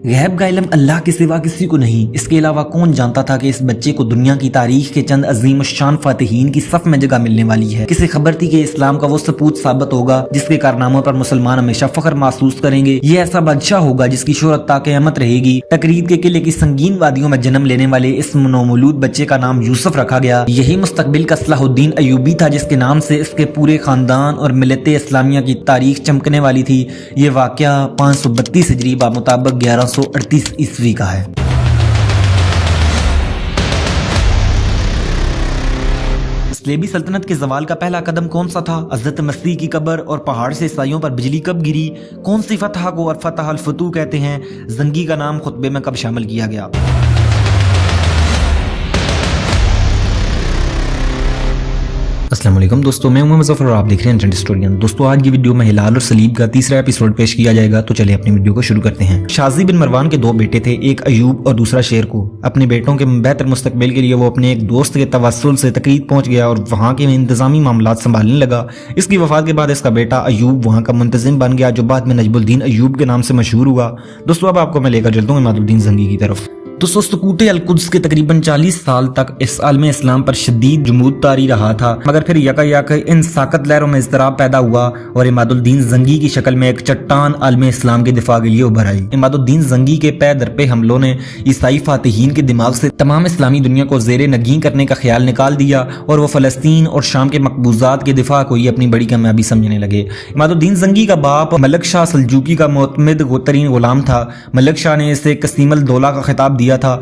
غیب کا علم اللہ کے سوا کسی کو نہیں، اس کے علاوہ کون جانتا تھا کہ اس بچے کو دنیا کی تاریخ کے چند عظیم الشان فاتحین کی صف میں جگہ ملنے والی ہے۔ کسی خبر تھی کہ اسلام کا وہ سپوت ثابت ہوگا جس کے کارناموں پر مسلمان ہمیشہ فخر محسوس کریں گے۔ یہ ایسا بادشاہ ہوگا جس کی شہرت تا قیامت رہے گی۔ تقرید کے قلعے کی سنگین وادیوں میں جنم لینے والے اس نومولود بچے کا نام یوسف رکھا گیا۔ یہی مستقبل کا صلاح الدین ایوبی تھا جس کے نام سے اس کے پورے خاندان اور ملت اسلامیہ کی تاریخ چمکنے والی تھی۔ یہ واقعہ 532 ہجری بمطابق 1138 عیسوی کا ہے۔ صلیبی سلطنت کے زوال کا پہلا قدم کون سا تھا؟ حضرت مسیح کی قبر اور پہاڑ سے عیسائیوں پر بجلی کب گری؟ کون سی فتح کو فتح الفتوح کہتے ہیں؟ زنگی کا نام خطبے میں کب شامل کیا گیا؟ السلام علیکم دوستو، میں مظفر اور آپ دیکھ رہے ہیں ٹرینڈ ہسٹورین۔ دوستو آج کی ویڈیو میں ہلال اور صلیب کا تیسرا ایپیسوڈ پیش کیا جائے گا، تو چلے اپنی ویڈیو کو شروع کرتے ہیں۔ شازی بن مروان کے دو بیٹے تھے، ایک ایوب اور دوسرا شیر کو۔ اپنے بیٹوں کے بہتر مستقبل کے لیے وہ اپنے ایک دوست کے توسل سے تقرید پہنچ گیا اور وہاں کے انتظامی معاملات سنبھالنے لگا۔ اس کی وفات کے بعد اس کا بیٹا ایوب وہاں کا منتظم بن گیا، جو بعد میں نجم الدین ایوب کے نام سے مشہور ہوا۔ دوستو اب آپ کو میں لے کر چلتا ہوں عماد الدین زنگی کی طرف۔ تو سکوت القدس کے تقریباً 40 سال تک اس عالم اسلام پر شدید جمود طاری رہا تھا، مگر پھر یک ان ساکت لہروں میں اضطراب پیدا ہوا اور عماد الدین زنگی کی شکل میں ایک چٹان عالم اسلام کے دفاع کے لیے ابھر آئی۔ عماد الدین زنگی کے پے در پہ حملوں نے عیسائی فاتحین کے دماغ سے تمام اسلامی دنیا کو زیر نگین کرنے کا خیال نکال دیا اور وہ فلسطین اور شام کے مقبوضات کے دفاع کو ہی اپنی بڑی کامیابی سمجھنے لگے۔ عماد الدین زنگی کا باپ ملک شاہ سلجوقی کا معتمد ترین غلام تھا۔ ملک شاہ نے اسے قسیم الدولہ کا خطاب دیا تھا۔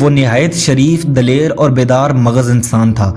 وہ نہایت شریف، دلیر اور بیدار مغز انسان تھا۔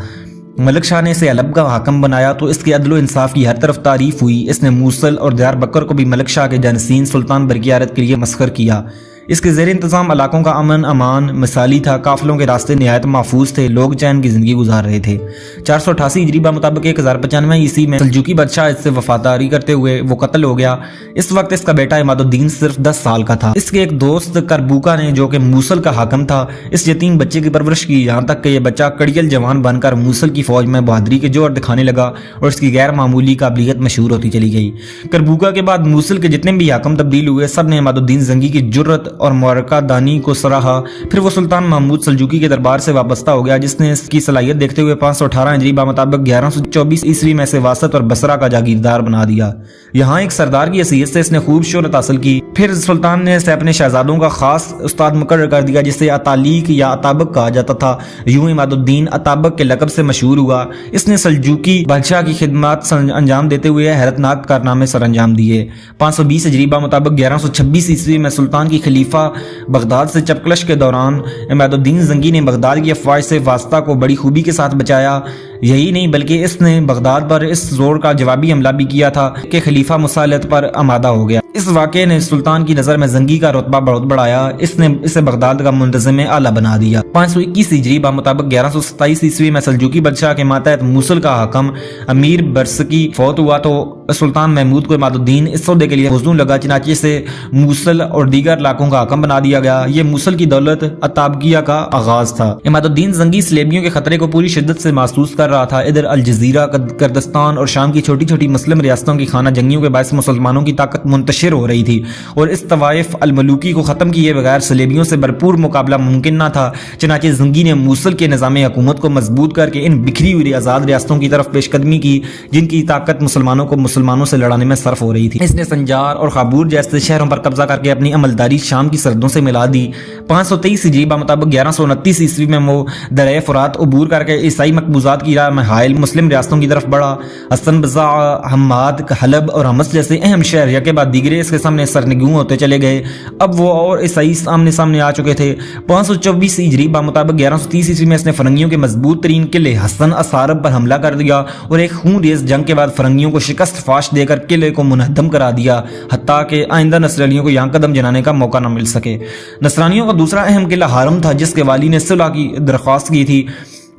ملک شاہ نے اسے علب کا حاکم بنایا تو اس کے عدل و انصاف کی ہر طرف تعریف ہوئی۔ اس نے موصل اور دیار بکر کو بھی ملک شاہ کے جانشین سلطان برقیارت کے لیے مسخر کیا۔ اس کے زیر انتظام علاقوں کا امن امان مثالی تھا، قافلوں کے راستے نہایت محفوظ تھے، لوگ چین کی زندگی گزار رہے تھے۔ 488 ہجری بمطابق 1095 عیسوی میں سلجوقی بادشاہ اس سے وفاداری کرتے ہوئے وہ قتل ہو گیا۔ اس وقت اس کا بیٹا عماد الدین صرف 10 سال کا تھا۔ اس کے ایک دوست کربوکا نے، جو کہ موصل کا حاکم تھا، اس یتیم بچے کی پرورش کی، یہاں تک کہ یہ بچہ کڑیل جوان بن کر موصل کی فوج میں بہادری کے جوہر دکھانے لگا اور اس کی غیر معمولی قابلیت مشہور ہوتی چلی گئی۔ کربوکا کے بعد موصل کے جتنے بھی حاکم تبدیل ہوئے، سب نے عماد الدین زنگی کی جرت اور معرکہ دانی کو سراہا۔ پھر وہ سلطان محمود سلجوقی کے دربار سے وابستہ ہو گیا، جس نے اس کی صلاحیت دیکھتے ہوئے 518 ہجری بمطابق 1124 عیسوی میں سے واسط اور بصرہ کا جاگیردار بنا دیا۔ یہاں ایک سردار کی حیثیت سے اس نے خوب شہرت حاصل کی۔ پھر سلطان نے اسے اپنے شہزادوں کا خاص استاد مقرر کر دیا، جسے اتالیق یا اتابق کہا جاتا تھا۔ یوں عماد الدین اتابق کے لقب سے مشہور ہوا۔ اس نے سلجوقی بادشاہ کی خدمات انجام دیتے ہوئے حیرتناک کارنامے سر انجام دیے۔ 520 ہجری بمطابق 1126 عیسوی میں سلطان کی خلیفہ بغداد سے چپکلش کے دوران عماد الدین زنگی نے بغداد کی افواج سے واسطہ کو بڑی خوبی کے ساتھ بچایا۔ یہی نہیں بلکہ اس نے بغداد پر اس زور کا جوابی حملہ بھی کیا تھا کہ خلیفہ مسالت پر آمادہ ہو گیا۔ اس واقعے نے سلطان کی نظر میں زنگی کا رتبہ بہت بڑھایا۔ اس نے اسے بغداد کا منتظم اعلیٰ بنا دیا۔ 521 ہجری بمطابق 1127 عیسوی میں سلجوقی بادشاہ کے ماتحت موصل کا حاکم امیر برسکی فوت ہوا تو سلطان محمود کو عماد الدین اس عہدے کے لیے وزنوں لگا، چنانچہ سے موصل اور دیگر علاقوں کا حاکم بنا دیا گیا۔ یہ موصل کی دولت اتابقیہ کا آغاز تھا۔ عماد الدین زنگی صلیبیوں کے خطرے کو پوری شدت سے محسوس کر رہا تھا۔ ادھر الجزیرہ، کردستان اور شام کی چھوٹی چھوٹی مسلم ریاستوں کی خانہ جنگیوں کے باعث مسلمانوں کی طاقت منتشر ہو رہی تھی اور اس طوائف الملوکی کو ختم کیے بغیر صلیبیوں سے بھرپور مقابلہ ممکن نہ تھا۔ چنانچہ زنگی نے موصل کے نظام حکومت کو مضبوط کر کے ان بکھری ہوئی آزاد ریاستوں کی طرف پیش قدمی کی، جن کی طاقت مسلمانوں کو مسلمانوں سے لڑانے میں صرف ہو رہی تھی۔ اس نے سنجار اور خابور جیسے شہروں پر قبضہ کر کے اپنی عملداری شام کی سرحدوں سے ملا دی۔ 523 ہجری بمطابق 1129 عیسوی میں وہ دریائے فرات عبور کر کے عیسائی مقبوضات کی راہ میں حائل مسلم ریاستوں کی طرف بڑھا۔ حسن بزع، حماد، حلب اور حمص جیسے اہم شہر یکے بعد دیگرے اس کے سامنے سرنگوں ہوتے چلے گئے۔ اب وہ اور عیسائی آمنے سامنے آ چکے تھے۔ 524 ہجری بمطابق 1130 عیسوی میں اس نے فرنگیوں کے مضبوط ترین قلعے حسن اسارب پر حملہ کر دیا اور ایک خون ریز جنگ کے بعد فرنگیوں کو شکست فاش دے کر قلعے کو منہدم کرا دیا، حتیٰ کہ آئندہ نصرانیوں کو یہاں قدم جنانے کا موقع نہ مل سکے۔ نصرانیوں کا دوسرا اہم قلعہ حارم تھا، جس کے والی نے صلح کی درخواست کی تھی۔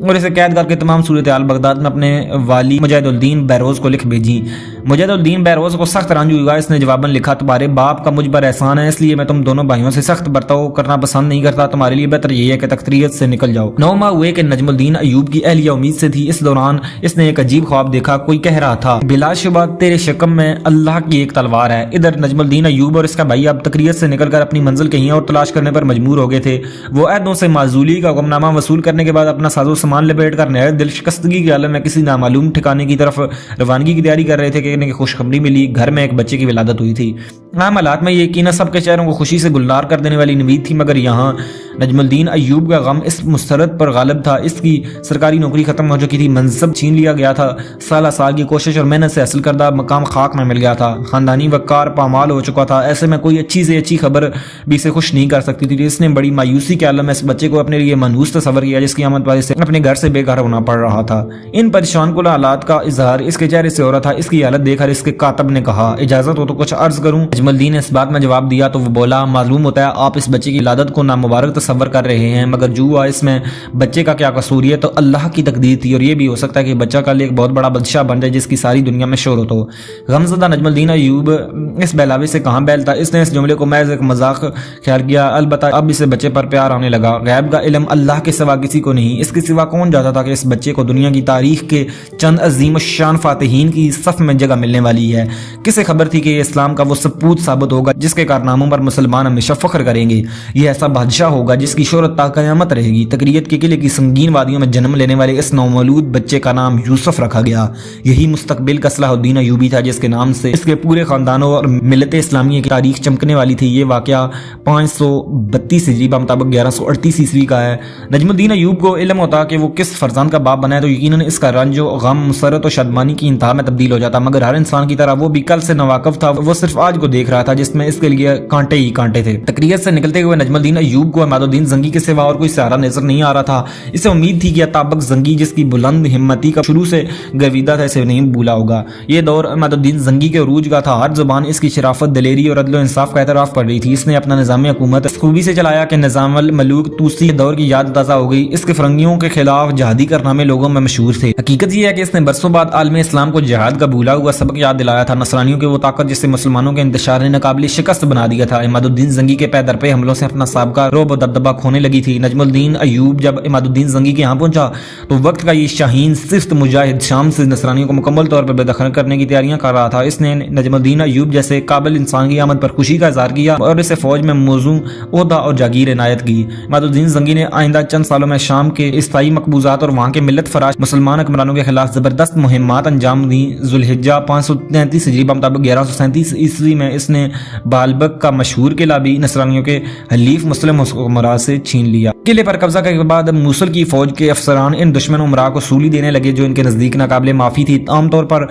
اور اسے قید کر کے تمام صورتحال بغداد میں اپنے والی مجاہد الدین بیروز کو لکھ بھیجی۔ مجاہد الدین بیروز کو سخت رنج ہوا۔ اس نے جواباً لکھا، تمہارے باپ کا مجھ پر احسان ہے، اس لیے میں تم دونوں بھائیوں سے سخت برتاؤ کرنا پسند نہیں کرتا، تمہارے لیے بہتر یہ ہے کہ تختریت سے نکل جاؤ۔ 9 ماہ ہوئے کہ نجم الدین ایوب کی اہلیہ امید سے تھی۔ اس دوران اس نے ایک عجیب خواب دیکھا، کوئی کہہ رہا تھا بلا شبہ تیرے شکم میں اللہ کی ایک تلوار ہے۔ ادھر نجم الدین ایوب اور اس کا بھائی اب تقریت سے نکل کر اپنی منزل کہیں اور تلاش کرنے پر مجبور ہو گئے تھے۔ وہ عہدوں سے معزولی کا حکم نامہ وصول کرنے کے بعد اپنا ساز و سامان لپیٹ کر نہایت دل شکستگی کے عالم میں کسی نامعلوم ٹھکانے کی طرف روانگی کی تیاری کر رہے تھے کہ انہیں خوشخبری ملی، گھر میں ایک بچے کی ولادت ہوئی تھی۔ عام حالات میں یہ یقیناً سب کے چہروں کو خوشی سے گلزار کر دینے والی نوید تھی، مگر یہاں نجم الدین ایوب کا غم اس مسرت پر غالب تھا۔ اس کی سرکاری نوکری ختم ہو چکی تھی، منصب چھین لیا گیا تھا، سالہ سال کی کوشش اور محنت سے حاصل کردہ مقام خاک میں مل گیا تھا، خاندانی وقار پامال ہو چکا تھا۔ ایسے میں کوئی اچھی سے اچھی خبر بھی اسے خوش نہیں کر سکتی تھی۔ اس نے بڑی مایوسی کے عالم میں اس بچے کو اپنے لیے منحوس تصور کیا جس کی آمد پر اسے اپنے گھر سے بے گھر ہونا پڑ رہا تھا۔ ان پریشان کن حالات کا اظہار اس کے چہرے سے ہو رہا تھا۔ اس کی حالت دیکھ کر اس کے کاتب نے کہا، اجازت ہو تو کچھ عرض کروں؟ نجم الدین نے اس بات میں جواب دیا تو وہ بولا، معلوم ہوتا ہے آپ اس بچے کی ولادت کو نامبارک تصور کر رہے ہیں، مگر جو ہوا اس میں بچے کا کیا قصور ہے؟ تو اللہ کی تقدیر تھی، اور یہ بھی ہو سکتا ہے کہ بچہ کل ایک بہت بڑا بادشاہ بن جائے جس کی ساری دنیا میں شہرت ہو۔ غمزدہ نجم الدین ایوب اس بہلاوے سے کہاں بیل تھا۔ اس نے اس جملے کو محض ایک مذاق خیال کیا، البتہ اب اسے بچے پر پیار آنے لگا۔ غیب کا علم اللہ کے سوا کسی کو نہیں، اس کے سوا کون جاتا تھا کہ اس بچے کو دنیا کی تاریخ کے چند عظیم الشان فاتحین کی صف میں جگہ ملنے والی ہے۔ کسے خبر تھی کہ یہ اسلام کا وہ سپوت ثابت ہوگا جس کے کارناموں پر مسلمان ہمیشہ فخر کریں گے، یہ ایسا بادشاہ ہوگا جس کی شہرت تا قیامت رہے گی۔ تقریت کے قلعے کی سنگین وادیوں میں جنم لینے والے اس نومولود بچے کا نام یوسف رکھا گیا۔ یہی مستقبل کا صلاح الدین ایوبی تھا جس کے نام سے اس کے پورے خاندانوں اور ملت اسلامیہ کی تاریخ چمکنے والی تھی۔ یہ واقعہ 532 ہجری مطابق 1138 عیسوی کا ہے۔ نجم الدین ایوب کو علم ہوتا کہ وہ کس فرزند کا باپ بنا ہے تو یقیناً اس کا رنج و غم مسرت و شادمانی کی انتہا میں تبدیل ہو جاتا، مگر ہر انسان کی طرح وہ بھی کل سے ناواقف تھا۔ وہ صرف آج کو دیکھ رہا تھا جس میں اس کے لیے کانٹے ہی کانٹے تھے۔ تقریت سے نکلتے ہوئے نجم الدین ایوب کو عماد الدین زنگی کے سوا اور کوئی سہارا نظر نہیں آ رہا تھا۔ اسے امید تھی کہ اطابق زنگی جس کی بلند ہمتی کا شروع سے گرویدہ تھا اسے نہیں بھولا ہوگا۔ یہ دور عماد الدین زنگی کے عروج کا تھا، ہر زبان اس کی شرافت، دلیری اور عدل و انصاف کا اعتراف کر رہی تھی۔ اس نے اپنا نظام حکومت اس خوبی سے چلایا کہ نظام الملوک توسی دور کی یاد تازہ ہو گئی۔ اس کے فرنگیوں کے خلاف جہادی کارنامے لوگوں میں مشہور تھے۔ حقیقت یہ ہے کہ اس نے برسوں بعد عالم اسلام کو جہاد کا بھولا ہوا سبق یاد دلایا تھا، نصرانیوں کی وہ طاقت جس سے مسلمانوں کے انتشار نے ناقابل شکست بنا دیا تھا۔ عماد الدین زنگی کے پے در پہ حملوں سے اپنا سابقہ رعب و دبدبہ کھونے لگی تھی۔ نجم الدین ایوب جب عماد الدین زنگی کے یہاں پہنچا تو وقت کا یہ شاہین صفت مجاہد شام سے نصرانیوں کو مکمل طور پر بے دخل کرنے کی تیاریاں کر رہا تھا۔ اس نے نجم الدین ایوب جیسے قابل انسان کی آمد پر خوشی کا اظہار کیا اور اسے فوج میں موزوں عہدہ اور جاگیر عنایت کی۔ عماد الدین زنگی نے آئندہ چند سالوں میں شام کے استائی مقبوضات اور وہاں کے ملت فراش مسلمان حکمرانوں کے خلاف زبردست مہمات انجام دیں۔ ذوالحجہ 533 ہجری مطابق 1137 عیسوی میں اس نے بالبک کا مشہور قلعہ بھی نصرانیوں کے حلیف مسلم حکمراں سے چھین لیا۔ قلعے پر قبضہ کرنے کے بعد موصل کی فوج کے افسران ان دشمن عمرا کو سولی دینے لگے جو ان کے نزدیک ناقابل معافی تھی۔ عام طور پر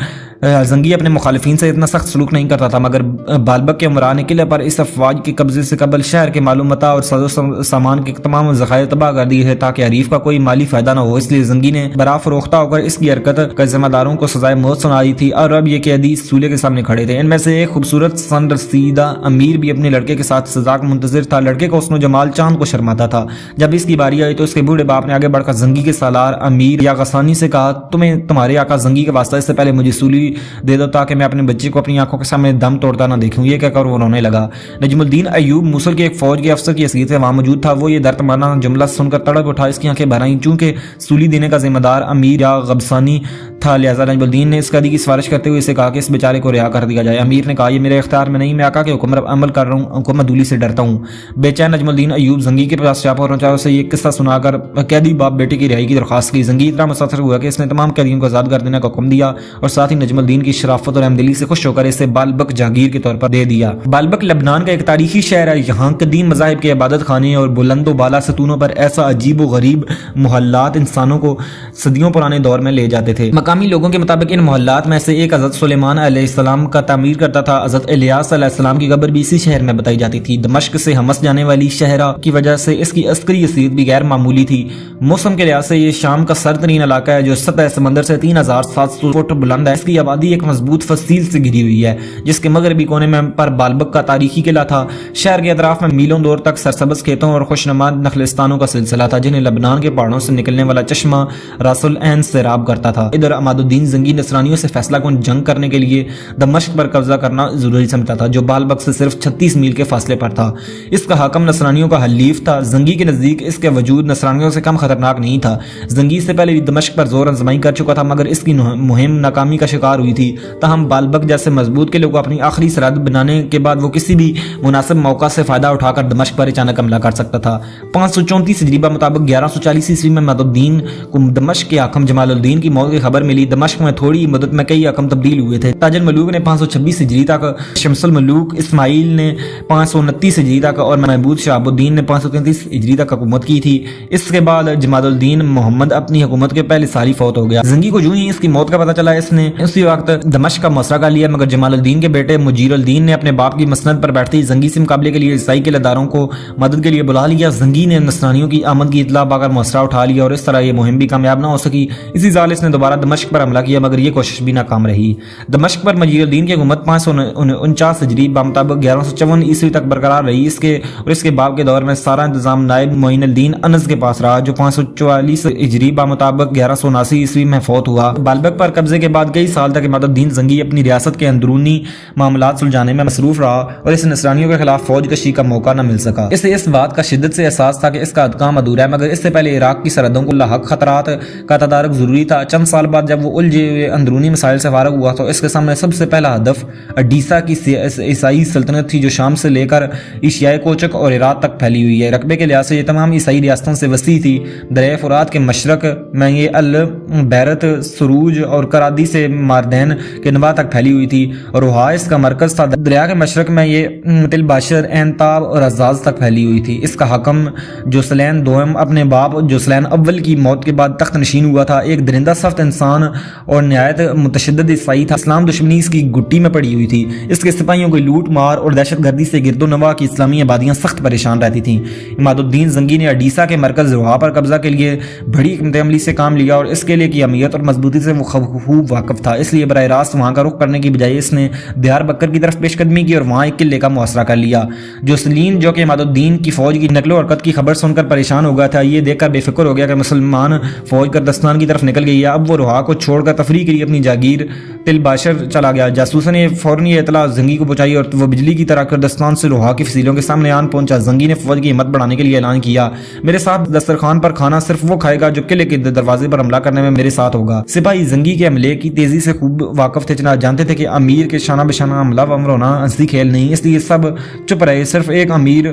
زنگی اپنے مخالفین سے اتنا سخت سلوک نہیں کرتا تھا، مگر بالبک کے عمرا نے قلعے پر اس افواج کے قبضے سے قبل شہر کے معلوم متاع اور ساز و سامان کے تمام ذخائر تباہ کر دیے تھے تاکہ حریف کا کوئی مالی فائدہ نہ ہو۔ اس لیے زنگی نے برا فروختہ ہو کر اس کی حرکت کے ذمہ داروں کو سزائے موت سنا دی تھی اور اب یہ قیدی سولے کے سامنے کھڑے تھے۔ ان میں سے ایک خوبصورت سن رسیدہ امیر بھی اپنے لڑکے کے ساتھ سزا کا منتظر تھا۔ لڑکے کا حسن و جمال چاند کو شرماتا تھا۔ جب اس کی باری آئی تو اس کے بوڑھے باپ نے آگے بڑھ کر زنگی کے سالار امیر یا غسانی سے کہا، تمہیں تمہارے آقا زنگی کے واسطہ اس سے پہلے مجھے سولی دے دو تاکہ میں اپنے بچے کو اپنی آنکھوں کے سامنے دم توڑتا نہ دیکھوں۔ یہ کہہ کر وہ رونے لگا۔ نجم الدین ایوب موصل کے ایک فوج کے افسر کی حیثیت سے وہاں موجود تھا۔ وہ یہ درد مانا جملہ سن کر تڑپ اٹھا، اس کی آنکھیں بھر آئیں۔ چونکہ سولی دینے کا ذمہ دار امیر یا غبسانی تھا لہذا نجم الدین نے اس قیدی کی سفارش کرتے ہوئے اسے کہا کہ اس بیچارے کو رہا کر دیا جائے۔ امیر نے کہا، یہ میرے اختیار میں نہیں، میں آقا کے حکم پر عمل کر رہا ہوں، حکومت دولی سے ڈرتا ہوں۔ بے چین نجم الدین ایوب زنگی کے پاس چاپ پہنچا، اسے یہ قصہ سنا کر قیدی باپ بیٹے کی رہائی کی درخواست کی۔ زنگی اتنا متاثر ہوا کہ اس نے تمام قیدیوں کو آزاد کر دینے کا حکم دیا اور ساتھ ہی نجم الدین کی شرافت اور احمدلی سے خوش ہو کر اسے بالبک جاگیر کے طور پر دے دیا۔ بالبک لبنان کا ایک تاریخی شہر ہے۔ یہاں قدیم مذاہب کے عبادت خانے اور بلند و بالا ستونوں پر ایسا عجیب و غریب محلات انسانوں کو صدیوں پرانے دور میں لے جاتے تھے۔ مقامی مقامی لوگوں کے مطابق ان محلات میں سے ایک حضرت سلیمان علیہ السلام کا تعمیر کرتا تھا۔ حضرت الیاس علیہ السلام کی قبر بھی اسی شہر میں بتائی جاتی تھی۔ دمشق سے حمص جانے والی شہرہ کی وجہ سے اس کی عسکری حیثیت بھی غیر معمولی تھی۔ موسم کے لحاظ سے یہ شام کا سرترین علاقہ ہے جو سطح سمندر سے 3700 فٹ بلند ہے۔ اس کی آبادی ایک مضبوط فصیل سے گھری ہوئی ہے جس کے مغربی کونے میں پر بالبک کا تاریخی قلعہ تھا۔ شہر کے اطراف میں میلوں دور تک سرسبز کھیتوں اور خوشنما نخلستانوں کا سلسلہ تھا جنہیں لبنان کے پہاڑوں سے نکلنے والا چشمہ راس العین سیراب کرتا تھا۔ ادھر عماد الدین زنگی نصرانیوں سے فیصلہ کن جنگ کرنے کے لیے دمشق پر قبضہ کرنا ضروری سمجھتا تھا جو بالبک سے صرف 36 میل کے فاصلے پر تھا۔ اس کا حاکم نصرانیوں کا حلیف تھا۔ زنگی کے نزدیک اس کے وجود نصرانیوں سے کم خطرناک نہیں تھا۔ زنگی سے پہلے بھی دمشق پر زور آزمائی کر چکا تھا مگر اس کی مہم ناکامی کا شکار ہوئی تھی۔ تاہم بالبک جیسے مضبوط قلعے کو اپنی آخری سرحد بنانے کے بعد وہ کسی بھی مناسب موقع سے فائدہ اٹھا کر دمشق پر اچانک حملہ کر سکتا تھا۔ 534 ہجری مطابق 1140 عیسوی میں عماد الدین کو دمشق کے حاکم جمال الدین کی موت کی خبر ملی۔ دمشق میں تھوڑی مدت میں کئی حکم تبدیل ہوئے تھے۔ تاج الملوک نے 526 ہجری تک، شمس الملوک اسماعیل نے 529 ہجری تک اور محمود شہاب الدین نے 533 ہجری تک حکومت کی تھی۔ اس کے بعد جمال الدین محمد اپنی حکومت کے پہلے سال ہی فوت ہو گیا۔ زنگی کو جو ہی اس کی موت کا پتہ چلا اس نے اسی وقت دمشق کا محاصرہ کر لیا مگر جمال الدین کے بیٹے مجیر الدین نے اپنے باپ کی مسند پر بیٹھتے ہی زنگی سے مقابلے کے لیے عیسائی قلعہ داروں کو مدد کے لیے بلا لیا۔ زنگی نے نصرانیوں کی آمد کی اطلاع پا کر محاصرہ اٹھا لیا اور اس طرح یہ مہم بھی کامیاب نہ ہو سکی۔ اسی سال اس نے دوبارہ دمشق پر حملہ کیا مگر یہ کوشش بھی ناکام رہی۔ دمشق پر مجیر الدین کی حکومت 549 ہجری مطابق 1154 عیسوی تک برقرار رہی۔ اس کے باپ کے دور میں سارا انتظام نائب معین الدین انس کے پاس رہا جو 544 ہجری مطابق 1179 عیسوی میں فوت ہوا۔ بالبک پر قبضے کے بعد کئی سال تک عماد الدین زنگی اپنی ریاست کے اندرونی معاملات سلجھانے میں مصروف رہا اور اس نصرانیوں کے خلاف فوج کشی کا موقع نہ مل سکا۔ اسے اس بات کا شدت سے احساس تھا کہ اس کا کام ادھورا ہے مگر اس سے پہلے عراق کی سرحدوں کو لاحق خطرات کا تدارک ضروری تھا۔ چند سال بعد جب وہ الجھے ہوئے اندرونی مسائل سے فارغ ہوا تو اس کے سامنے سب سے پہلا ہدف اڈیسا کی عیسائی سلطنت تھی جو شام سے لے کر ایشیائے کوچک اور عراق تک پھیلی ہوئی ہے۔ رقبے کے لحاظ سے یہ تمام عیسائی ریاستوں سے وسیع تھی۔ دریائے فرات کے مشرق میں یہ البیرت سروج اور کرادی سے ماردین کے نواح تک پھیلی ہوئی تھی اور روحا اس کا مرکز تھا۔ دریا کے مشرق میں یہ تل باشر عین تاب اور عزاز تک پھیلی ہوئی تھی۔ اس کا حکم جوسلین دوم اپنے باپ جوسلین اول کی موت کے بعد تخت نشین ہوا تھا۔ ایک درندہ سخت انسان اور نہایت متشدد عیسائی تھا۔ اسلام دشمنی اس کی گٹی میں پڑی ہوئی تھی۔ اس کے سپاہیوں کی لوٹ مار اور دہشت گردی سے گرد و نواح کی اسلامی آبادیاں سخت پریشان رہتی تھیں۔ عماد الدین زنگی نے اڈیسا کے مرکز روحا پر قبضہ کے لیے بڑی حکمت عملی سے کام لیا اور اس قلعے کی اہمیت اور مضبوطی سے وہ خوب واقف تھا۔ اس لیے براہ راست وہاں کا رخ کرنے کی بجائے اس نے دیار بکر کی طرف پیش قدمی کی اور وہاں ایک قلعے کا محاصرہ کر لیا۔ جوسلین جو کہ عماد الدین کی فوج کی نقل و حرکت کی خبر سن کر پریشان ہو گیا تھا، یہ دیکھ کر بے فکر ہو گیا کہ مسلمان فوج کردستان کی طرف نکل گئی ہے۔ اب وہ روحا کو چھوڑ کر تفریح کے لیے اپنی جاگیر تل باشر چلا گیا۔ جاسوسوں نے فوراً یہ اطلاع زنگی کو پہنچائی اور وہ بجلی کی طرح کردستان سے روحا کی فصیلوں کے سامنے آن پہنچا۔ زنگی نے فوج کی ہمت بڑھانے کے لیے اعلان کیا، میرے ساتھ دسترخوان پر کھانا صرف وہ کھائے گا جو قلعے کے دروازے پر حملہ کرنے میں میرے ساتھ ہوگا۔ سپاہی زنگی کے حملے کی تیزی سے خوب واقف تھے، چنانچہ جانتے تھے کہ امیر کے شانہ بشانہ حملہ ور ہونا ہنسی کھیل نہیں، اس لیے سب چپ رہے۔ صرف ایک امیر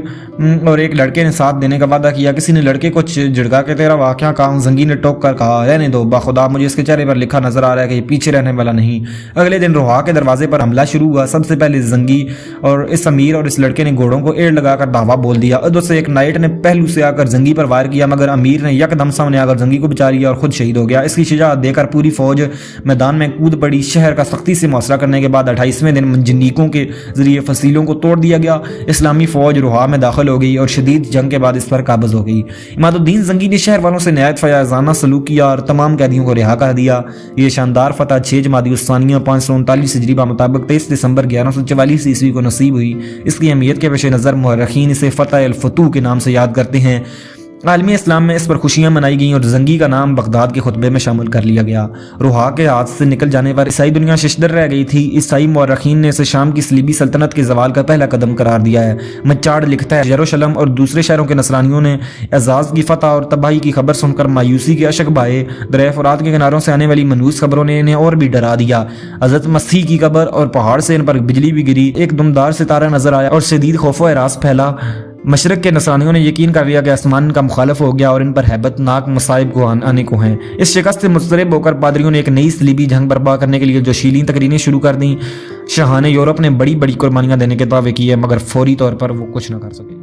اور ایک لڑکے نے ساتھ دینے کا وعدہ کیا۔ کسی نے لڑکے کو جھڑکا کہ تیرا واقعہ کہا؟ زنگی نے ٹوک کر کہا، رہنے دو، باخدا مجھے اس کے چہرے پر لکھا نظر آ رہا ہے کہ یہ پیچھے رہنے والا نہیں۔ اگلے دن روحا کے دروازے پر حملہ شروع ہوا۔ سب سے پہلے زنگی اور اس امیر اور اس لڑکے نے گھوڑوں کو ایڑ لگا کر دھاوا بول دیا۔ ادھر سے ایک نائٹ نے پہلو سے آ کر زنگی پر وائر کیا مگر امیر نے یک دم سامنے آ کر زنگی کو بچا لیا اور خود شہید ہو گیا۔ اس کی شجاعت دیکھ کر پوری فوج میدان میں کود پڑی۔ شہر کا سختی سے محاصرہ کرنے کے بعد 28ویں دن منجنیقوں کے ذریعے فصیلوں کو توڑ دیا گیا۔ اسلامی فوج روحا میں داخل ہو گئی اور شدید جنگ کے بعد اس پر قابض ہو گئی۔ عماد الدین زنگی نے شہر والوں سے نہایت فیاضانہ سلوک کیا اور تمام قیدیوں کو رہا کر دیا۔ یہ شاندار فتح 6 جمادی الثانیہ 539 ہجری مطابق 23 دسمبر 1144 عیسوی کو نصیب ہوئی۔ اس کی اہمیت کے پیش نظر مورخین اسے فتح الفتوح کے نام سے یاد کرتے ہیں۔ عالمی اسلام میں اس پر خوشیاں منائی گئیں اور زنگی کا نام بغداد کے خطبے میں شامل کر لیا گیا۔ روحا کے ہاتھ سے نکل جانے پر عیسائی دنیا ششدر رہ گئی تھی۔ عیسائی مورخین نے اسے شام کی صلیبی سلطنت کے زوال کا پہلا قدم قرار دیا ہے۔ مچاڑ لکھتا ہے، یروشلم اور دوسرے شہروں کے نصرانیوں نے اعزاز کی فتح اور تباہی کی خبر سن کر مایوسی کے اشک بہائے۔ دریائے فرات کے کناروں سے آنے والی منحوس خبروں نے انہیں اور بھی ڈرا دیا۔ حضرت مسیح کی قبر اور پہاڑ سے ان پر بجلی بھی گری، ایک دمدار ستارہ نظر آیا اور شدید خوف و ہراس پھیلا۔ مشرق کے نصرانیوں نے یقین کر لیا کہ آسمان کا مخالف ہو گیا اور ان پر ہیبت ناک مصائب کو آنے کو ہیں۔ اس شکست سے مضطرب ہو کر پادریوں نے ایک نئی صلیبی جنگ برپا کرنے کے لیے جوشیلی تقریریں شروع کر دیں۔ شاہان یورپ نے بڑی بڑی قربانیاں دینے کے دعوے کیے مگر فوری طور پر وہ کچھ نہ کر سکے۔